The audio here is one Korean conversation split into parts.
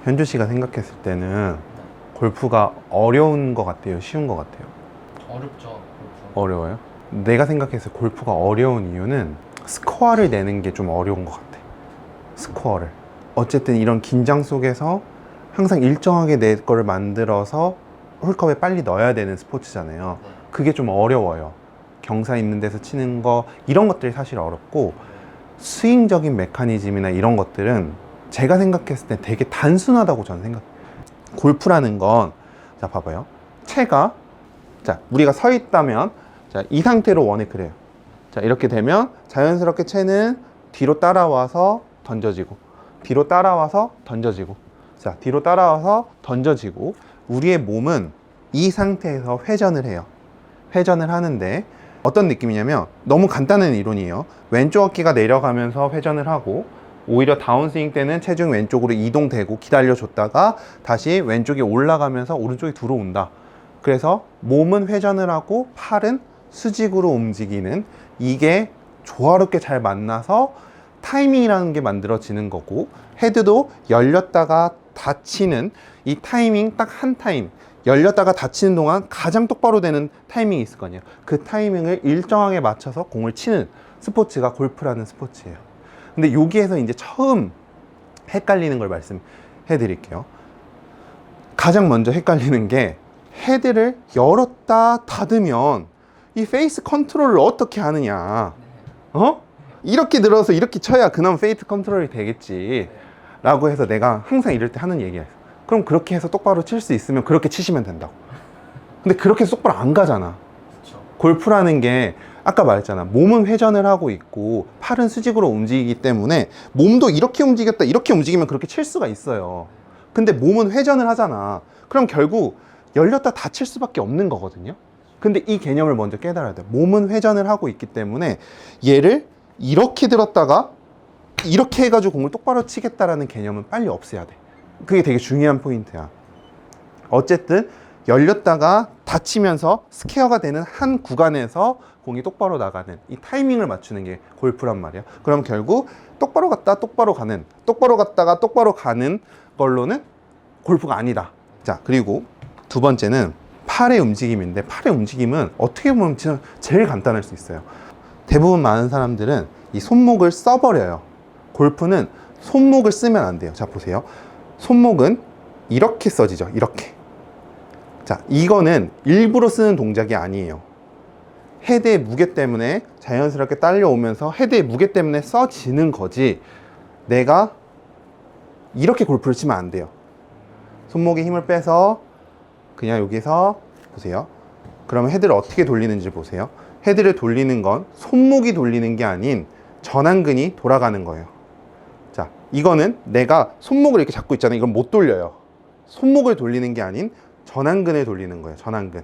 현주 씨가 생각했을 때는 골프가 어려운 것 같아요? 쉬운 것 같아요? 어렵죠, 골프. 어려워요? 내가 생각했을 때 골프가 어려운 이유는 스코어를 내는 게 좀 어려운 것 같아. 스코어를. 어쨌든 이런 긴장 속에서 항상 일정하게 내 거를 만들어서 홀컵에 빨리 넣어야 되는 스포츠잖아요. 네. 그게 좀 어려워요. 경사 있는 데서 치는 거, 이런 것들이 사실 어렵고, 스윙적인 메커니즘이나 이런 것들은 제가 생각했을 때 되게 단순하다고 저는 생각해요. 골프라는 건, 자, 봐봐요. 채가, 자, 우리가 서 있다면, 자, 이 상태로 원에 그래요. 자, 이렇게 되면 자연스럽게 채는 뒤로 따라와서 던져지고, 뒤로 따라와서 던져지고, 자, 뒤로 따라와서 던져지고, 우리의 몸은 이 상태에서 회전을 해요. 회전을 하는데 어떤 느낌이냐면, 너무 간단한 이론이에요. 왼쪽 어깨가 내려가면서 회전을 하고, 오히려 다운스윙 때는 체중 왼쪽으로 이동되고 기다려줬다가 다시 왼쪽이 올라가면서 오른쪽이 들어온다. 그래서 몸은 회전을 하고 팔은 수직으로 움직이는, 이게 조화롭게 잘 만나서 타이밍이라는 게 만들어지는 거고, 헤드도 열렸다가 닫히는 이 타이밍, 딱 한 타임, 열렸다가 닫히는 동안 가장 똑바로 되는 타이밍이 있을 거 아니에요. 그 타이밍을 일정하게 맞춰서 공을 치는 스포츠가 골프라는 스포츠예요. 근데 여기에서 이제 처음 헷갈리는 걸 말씀해 드릴게요. 가장 먼저 헷갈리는 게, 헤드를 열었다 닫으면 이 페이스 컨트롤을 어떻게 하느냐. 이렇게 늘어서 이렇게 쳐야 그나마 페이스 컨트롤이 되겠지 라고 해서 내가 항상 이럴 때 하는 얘기야. 그럼 그렇게 해서 똑바로 칠 수 있으면 그렇게 치시면 된다고. 근데 그렇게 해서 똑바로 안 가잖아. 그쵸. 골프라는 게 아까 말했잖아. 몸은 회전을 하고 있고 팔은 수직으로 움직이기 때문에 몸도 이렇게 움직였다 이렇게 움직이면 그렇게 칠 수가 있어요. 근데 몸은 회전을 하잖아. 그럼 결국 열렸다 닫힐 수밖에 없는 거거든요. 근데 이 개념을 먼저 깨달아야 돼. 몸은 회전을 하고 있기 때문에 얘를 이렇게 들었다가 이렇게 해가지고 공을 똑바로 치겠다라는 개념은 빨리 없애야 돼. 그게 되게 중요한 포인트야. 어쨌든 열렸다가 닫히면서 스퀘어가 되는 한 구간에서 공이 똑바로 나가는 이 타이밍을 맞추는 게 골프란 말이야. 그럼 결국 똑바로 갔다 똑바로 가는, 똑바로 갔다가 똑바로 가는 걸로는 골프가 아니다. 자, 그리고 두 번째는 팔의 움직임인데, 팔의 움직임은 어떻게 보면 진짜 제일 간단할 수 있어요. 대부분 많은 사람들은 이 손목을 써버려요. 골프는 손목을 쓰면 안 돼요. 자, 보세요. 손목은 이렇게 써지죠. 이렇게. 자, 이거는 일부러 쓰는 동작이 아니에요. 헤드의 무게 때문에 자연스럽게 딸려오면서 헤드의 무게 때문에 써지는 거지, 내가 이렇게 골프를 치면 안 돼요. 손목에 힘을 빼서 그냥 여기서 보세요. 그러면 헤드를 어떻게 돌리는지 보세요. 헤드를 돌리는 건 손목이 돌리는 게 아닌 전완근이 돌아가는 거예요. 자, 이거는 내가 손목을 이렇게 잡고 있잖아요. 이건 못 돌려요. 손목을 돌리는 게 아닌 전완근을 돌리는 거예요. 전완근.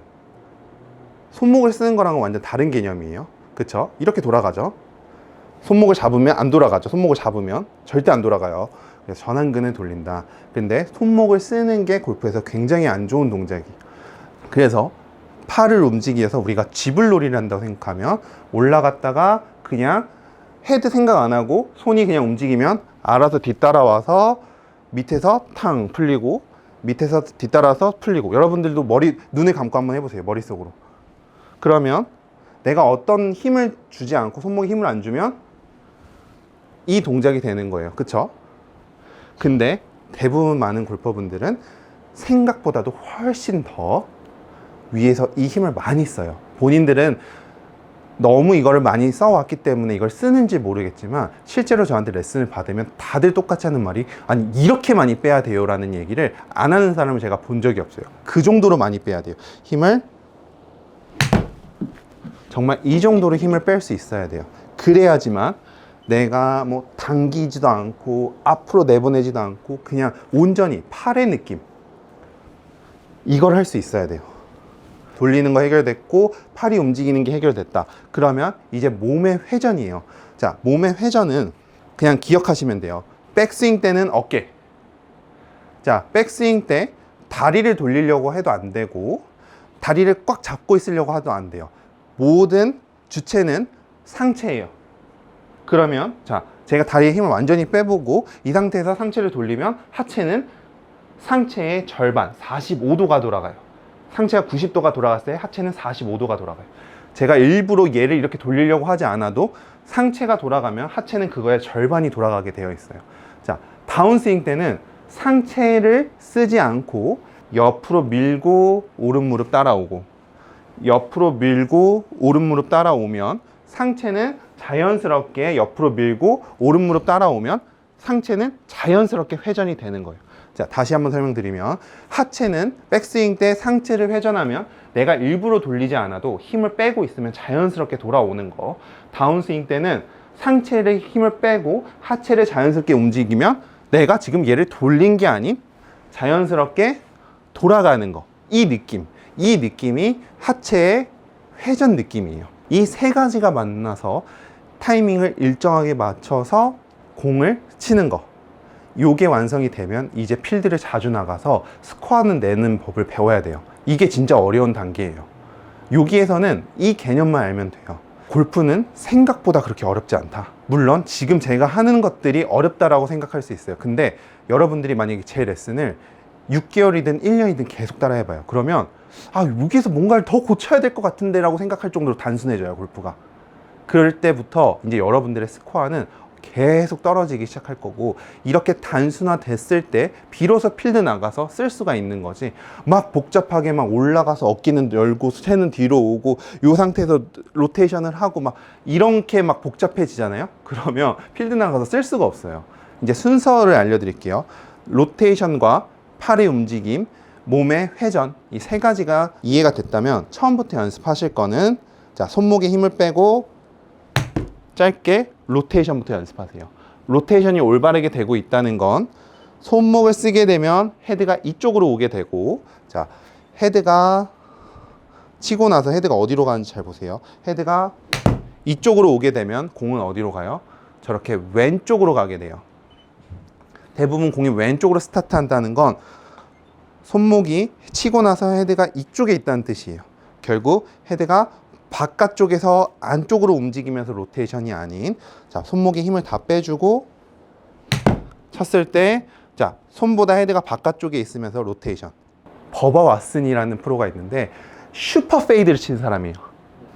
손목을 쓰는 거랑은 완전 다른 개념이에요. 그쵸? 이렇게 돌아가죠. 손목을 잡으면 안 돌아가죠. 손목을 잡으면 절대 안 돌아가요. 그래서 전완근을 돌린다. 근데 손목을 쓰는 게 골프에서 굉장히 안 좋은 동작이. 그래서 팔을 움직여서 우리가 쥐불놀이를 한다고 생각하면, 올라갔다가 그냥 헤드 생각 안 하고 손이 그냥 움직이면 알아서 뒤따라와서 밑에서 탕 풀리고, 밑에서 뒤따라서 풀리고. 여러분들도 눈을 감고 한번 해보세요. 머릿속으로. 그러면 내가 어떤 힘을 주지 않고 손목에 힘을 안 주면 이 동작이 되는 거예요. 그쵸? 근데 대부분 많은 골퍼분들은 생각보다도 훨씬 더 위에서 이 힘을 많이 써요. 본인들은 너무 이거를 많이 써왔기 때문에 이걸 쓰는지 모르겠지만, 실제로 저한테 레슨을 받으면 다들 똑같이 하는 말이, 아니 이렇게 많이 빼야 돼요 라는 얘기를 안 하는 사람을 제가 본 적이 없어요. 그 정도로 많이 빼야 돼요. 힘을 정말 이 정도로 힘을 뺄 수 있어야 돼요. 그래야지만 내가 뭐 당기지도 않고 앞으로 내보내지도 않고 그냥 온전히 팔의 느낌, 이걸 할 수 있어야 돼요. 돌리는 거 해결됐고 팔이 움직이는 게 해결됐다. 그러면 이제 몸의 회전이에요. 자, 몸의 회전은 그냥 기억하시면 돼요. 백스윙 때는 어깨. 자, 백스윙 때 다리를 돌리려고 해도 안 되고 다리를 꽉 잡고 있으려고 해도 안 돼요. 모든 주체는 상체예요. 그러면 자, 제가 다리에 힘을 완전히 빼보고 이 상태에서 상체를 돌리면 하체는 상체의 절반 45도가 돌아가요. 상체가 90도가 돌아갔을 때 하체는 45도가 돌아가요. 제가 일부러 얘를 이렇게 돌리려고 하지 않아도 상체가 돌아가면 하체는 그거의 절반이 돌아가게 되어 있어요. 자, 다운스윙 때는 상체를 쓰지 않고 옆으로 밀고 오른 무릎 따라오고, 옆으로 밀고 오른 무릎 따라오면 상체는 자연스럽게 옆으로 밀고 오른 무릎 따라오면 상체는 자연스럽게 회전이 되는 거예요. 자, 다시 한번 설명드리면, 하체는 백스윙 때 상체를 회전하면 내가 일부러 돌리지 않아도 힘을 빼고 있으면 자연스럽게 돌아오는 거. 다운스윙 때는 상체를 힘을 빼고 하체를 자연스럽게 움직이면 내가 지금 얘를 돌린 게 아닌 자연스럽게 돌아가는 거. 이 느낌이 하체의 회전 느낌이에요. 이 세 가지가 만나서 타이밍을 일정하게 맞춰서 공을 치는 거. 요게 완성이 되면 이제 필드를 자주 나가서 스코어는 내는 법을 배워야 돼요. 이게 진짜 어려운 단계예요. 여기에서는 이 개념만 알면 돼요. 골프는 생각보다 그렇게 어렵지 않다. 물론 지금 제가 하는 것들이 어렵다라고 생각할 수 있어요. 근데 여러분들이 만약에 제 레슨을 6개월이든 1년이든 계속 따라 해봐요. 그러면 여기에서 뭔가를 더 고쳐야 될 것 같은데 라고 생각할 정도로 단순해져요, 골프가. 그럴 때부터 이제 여러분들의 스코어는 계속 떨어지기 시작할 거고, 이렇게 단순화 됐을 때 비로소 필드 나가서 쓸 수가 있는 거지, 막 복잡하게 막 올라가서 어깨는 열고 채는 뒤로 오고 이 상태에서 로테이션을 하고 막 이렇게 막 복잡해지잖아요. 그러면 필드 나가서 쓸 수가 없어요. 이제 순서를 알려드릴게요. 로테이션과 팔의 움직임, 몸의 회전, 이 세 가지가 이해가 됐다면 처음부터 연습하실 거는, 자, 손목에 힘을 빼고 짧게 로테이션부터 연습하세요. 로테이션이 올바르게 되고 있다는 건 손목을 쓰게 되면 헤드가 이쪽으로 오게 되고, 자, 헤드가 치고 나서 헤드가 어디로 가는지 잘 보세요. 헤드가 이쪽으로 오게 되면 공은 어디로 가요? 저렇게 왼쪽으로 가게 돼요. 대부분 공이 왼쪽으로 스타트한다는 건 손목이 치고 나서 헤드가 이쪽에 있다는 뜻이에요. 결국 헤드가 바깥쪽에서 안쪽으로 움직이면서 로테이션이 아닌, 자, 손목에 힘을 다 빼주고 쳤을 때, 자, 손보다 헤드가 바깥쪽에 있으면서 로테이션. 버버 왓슨이라는 프로가 있는데 슈퍼 페이드를 치는 사람이에요.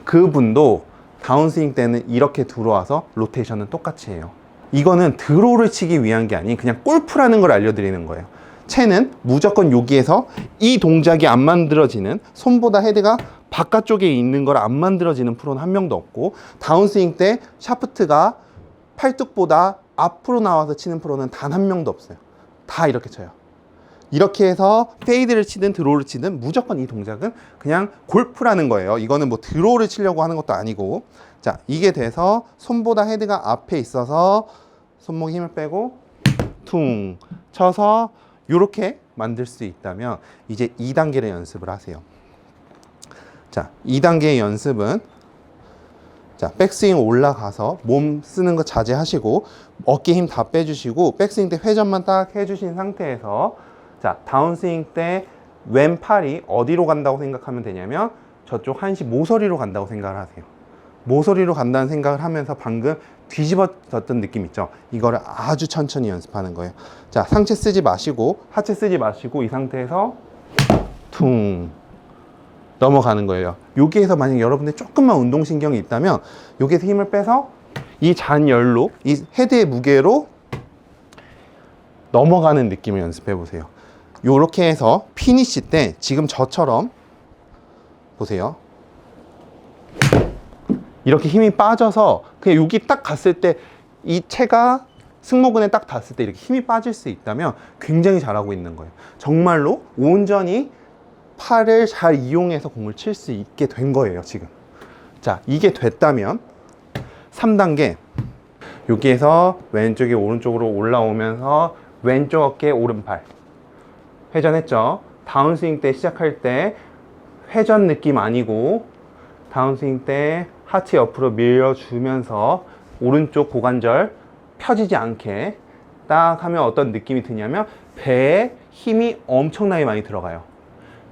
그분도 다운스윙 때는 이렇게 들어와서 로테이션은 똑같이 해요. 이거는 드로우를 치기 위한 게 아닌 그냥 골프라는 걸 알려드리는 거예요. 채는 무조건 여기에서 이 동작이 안 만들어지는, 손보다 헤드가 바깥쪽에 있는 걸 안 만들어지는 프로는 한 명도 없고, 다운스윙 때 샤프트가 팔뚝보다 앞으로 나와서 치는 프로는 단 한 명도 없어요. 다 이렇게 쳐요. 이렇게 해서 페이드를 치든 드로우를 치든 무조건 이 동작은 그냥 골프라는 거예요. 이거는 뭐 드로우를 치려고 하는 것도 아니고. 자, 이게 돼서 손보다 헤드가 앞에 있어서 손목에 힘을 빼고 퉁 쳐서 이렇게 만들 수 있다면 이제 2단계를 연습을 하세요. 자, 2단계의 연습은, 자, 백스윙 올라가서 몸 쓰는 거 자제하시고 어깨 힘 다 빼주시고 백스윙 때 회전만 딱 해주신 상태에서, 자, 다운스윙 때 왼팔이 어디로 간다고 생각하면 되냐면 저쪽 한시 모서리로 간다고 생각을 하세요. 모서리로 간다는 생각을 하면서 방금 뒤집어졌던 느낌 있죠? 이거를 아주 천천히 연습하는 거예요. 자, 상체 쓰지 마시고 하체 쓰지 마시고 이 상태에서 퉁 넘어가는 거예요. 여기에서 만약 여러분들 조금만 운동신경이 있다면 여기에서 힘을 빼서 이 잔열로, 이 헤드의 무게로 넘어가는 느낌을 연습해 보세요. 요렇게 해서 피니시 때 지금 저처럼 보세요. 이렇게 힘이 빠져서 그냥 여기 딱 갔을 때 이 채가 승모근에 딱 닿았을 때 이렇게 힘이 빠질 수 있다면 굉장히 잘하고 있는 거예요. 정말로 온전히 팔을 잘 이용해서 공을 칠 수 있게 된 거예요, 지금. 자, 이게 됐다면 3단계, 여기에서 왼쪽이 오른쪽으로 올라오면서 왼쪽 어깨 오른팔 회전했죠. 다운스윙 때 시작할 때 회전 느낌 아니고 다운스윙 때 하체 옆으로 밀어주면서 오른쪽 고관절 펴지지 않게 딱 하면 어떤 느낌이 드냐면 배에 힘이 엄청나게 많이 들어가요.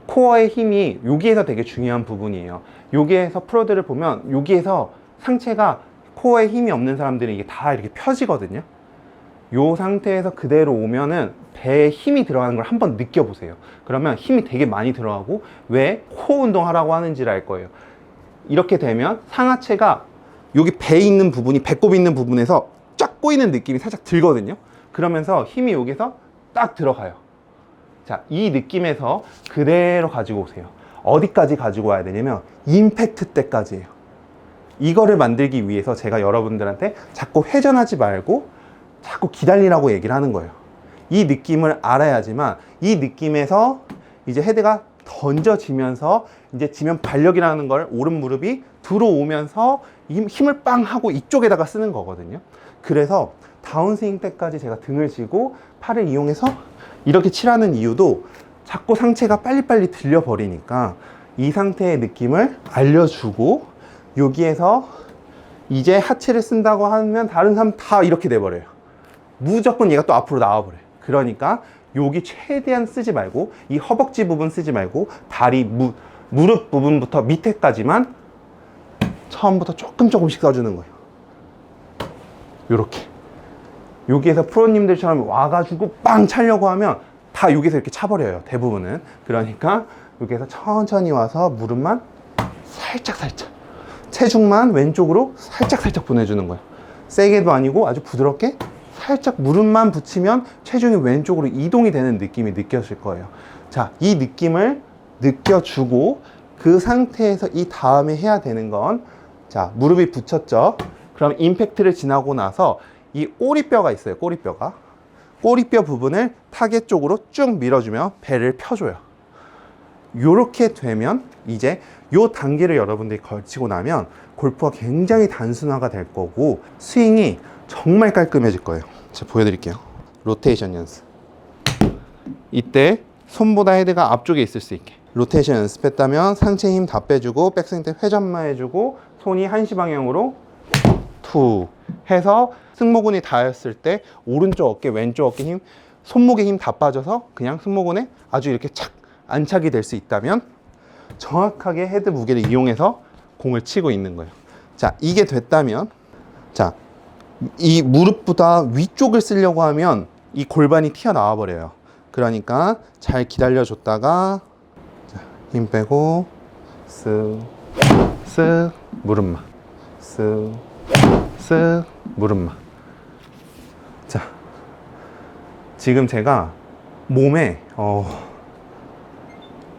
코어의 힘이 여기에서 되게 중요한 부분이에요. 여기에서 프로들을 보면 여기에서 상체가, 코어에 힘이 없는 사람들은 이게 다 이렇게 펴지거든요. 이 상태에서 그대로 오면은 배에 힘이 들어가는 걸 한번 느껴보세요. 그러면 힘이 되게 많이 들어가고 왜 코 운동하라고 하는지를 알 거예요. 이렇게 되면 상하체가 여기 배에 있는 부분이, 배꼽 있는 부분에서 쫙 꼬이는 느낌이 살짝 들거든요. 그러면서 힘이 여기서 딱 들어가요. 자, 이 느낌에서 그대로 가지고 오세요. 어디까지 가지고 와야 되냐면 임팩트 때까지예요. 이거를 만들기 위해서 제가 여러분들한테 자꾸 회전하지 말고 자꾸 기다리라고 얘기를 하는 거예요. 이 느낌을 알아야지만 이 느낌에서 이제 헤드가 던져지면서 이제 지면 발력이라는 걸 오른 무릎이 들어오면서 힘을 빵 하고 이쪽에다가 쓰는 거거든요. 그래서 다운스윙 때까지 제가 등을 쥐고 팔을 이용해서 이렇게 치라는 이유도 자꾸 상체가 빨리빨리 들려버리니까 이 상태의 느낌을 알려주고, 여기에서 이제 하체를 쓴다고 하면 다른 사람 다 이렇게 돼버려요. 무조건 얘가 또 앞으로 나와버려요. 그러니까 여기 최대한 쓰지 말고, 이 허벅지 부분 쓰지 말고 다리, 무릎 부분부터 밑에까지만 처음부터 조금씩 써주는 거예요. 요렇게. 여기에서 프로님들처럼 와가지고 빵 차려고 하면 다 여기서 이렇게 차버려요, 대부분은. 그러니까 여기에서 천천히 와서 무릎만 살짝 체중만 왼쪽으로 살짝 보내주는 거예요. 세게도 아니고 아주 부드럽게 살짝 무릎만 붙이면 체중이 왼쪽으로 이동이 되는 느낌이 느껴질 거예요. 자, 이 느낌을 느껴주고 그 상태에서 이 다음에 해야 되는 건, 자, 무릎이 붙였죠. 그럼 임팩트를 지나고 나서 이 꼬리뼈가 있어요. 꼬리뼈 부분을 타겟 쪽으로 쭉 밀어주며 배를 펴줘요. 요렇게 되면 이제 요 단계를 여러분들이 걸치고 나면 골프가 굉장히 단순화가 될 거고 스윙이 정말 깔끔해질 거예요. 제가 보여드릴게요. 로테이션 연습. 이때 손보다 헤드가 앞쪽에 있을 수 있게 로테이션 연습했다면 상체 힘 다 빼주고 백스윙 때 회전만 해주고 손이 한시 방향으로 툭 해서 승모근이 닿았을 때 오른쪽 어깨, 왼쪽 어깨 힘, 손목에 힘 다 빠져서 그냥 승모근에 아주 이렇게 착 안착이 될 수 있다면 정확하게 헤드 무게를 이용해서 공을 치고 있는 거예요. 자, 이게 됐다면, 자, 이 무릎보다 위쪽을 쓰려고 하면 이 골반이 튀어나와 버려요. 그러니까 잘 기다려줬다가, 자, 힘 빼고 쓱 무릎만, 쓱 무릎만. 자, 지금 제가 몸에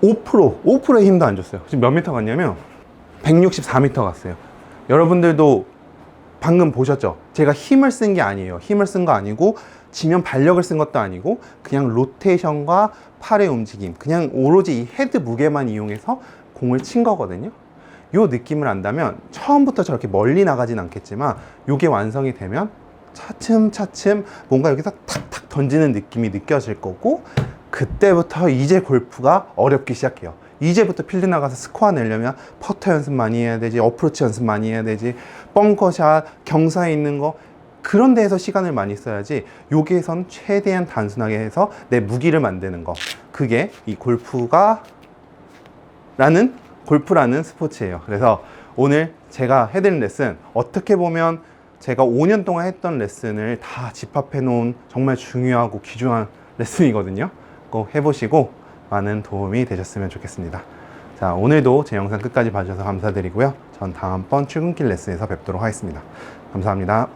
5%의 힘도 안 줬어요. 지금 몇 미터 갔냐면 164m 갔어요. 여러분들도 방금 보셨죠? 제가 힘을 쓴 게 아니에요. 힘을 쓴 거 아니고 지면 발력을 쓴 것도 아니고 그냥 로테이션과 팔의 움직임, 그냥 오로지 이 헤드 무게만 이용해서 공을 친 거거든요. 요 느낌을 안다면 처음부터 저렇게 멀리 나가진 않겠지만 요게 완성이 되면 차츰차츰 뭔가 여기서 탁탁 던지는 느낌이 느껴질 거고, 그때부터 이제 골프가 어렵기 시작해요. 이제부터 필드 나가서 스코어 내려면 퍼터 연습 많이 해야 되지, 어프로치 연습 많이 해야 되지, 벙커샷, 경사에 있는 거, 그런 데에서 시간을 많이 써야지 여기에선 최대한 단순하게 해서 내 무기를 만드는 거, 그게 이 골프라는 스포츠예요. 그래서 오늘 제가 해드린 레슨, 어떻게 보면 제가 5년 동안 했던 레슨을 다 집합해 놓은 정말 중요하고 귀중한 레슨이거든요. 꼭 해보시고 많은 도움이 되셨으면 좋겠습니다. 자, 오늘도 제 영상 끝까지 봐주셔서 감사드리고요. 전 다음번 출근길 레슨에서 뵙도록 하겠습니다. 감사합니다.